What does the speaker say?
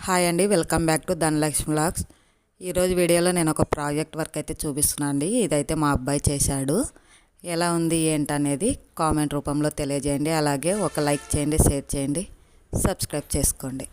Hi అండి, welcome back to Dhanalakshmi vlogs. ఈరోజు వీడియోలో నేను ఒక ప్రాజెక్ట్ వర్క్ అయితే చూపిస్తున్నాను అండి. ఇదైతే మా అబ్బాయి చేశాడు. ఎలా ఉంది ఏంటనేది కామెంట్ రూపంలో తెలియజేయండి. అలాగే ఒక లైక్ చేయండి, షేర్ చేయండి, సబ్స్క్రైబ్ చేసుకోండి.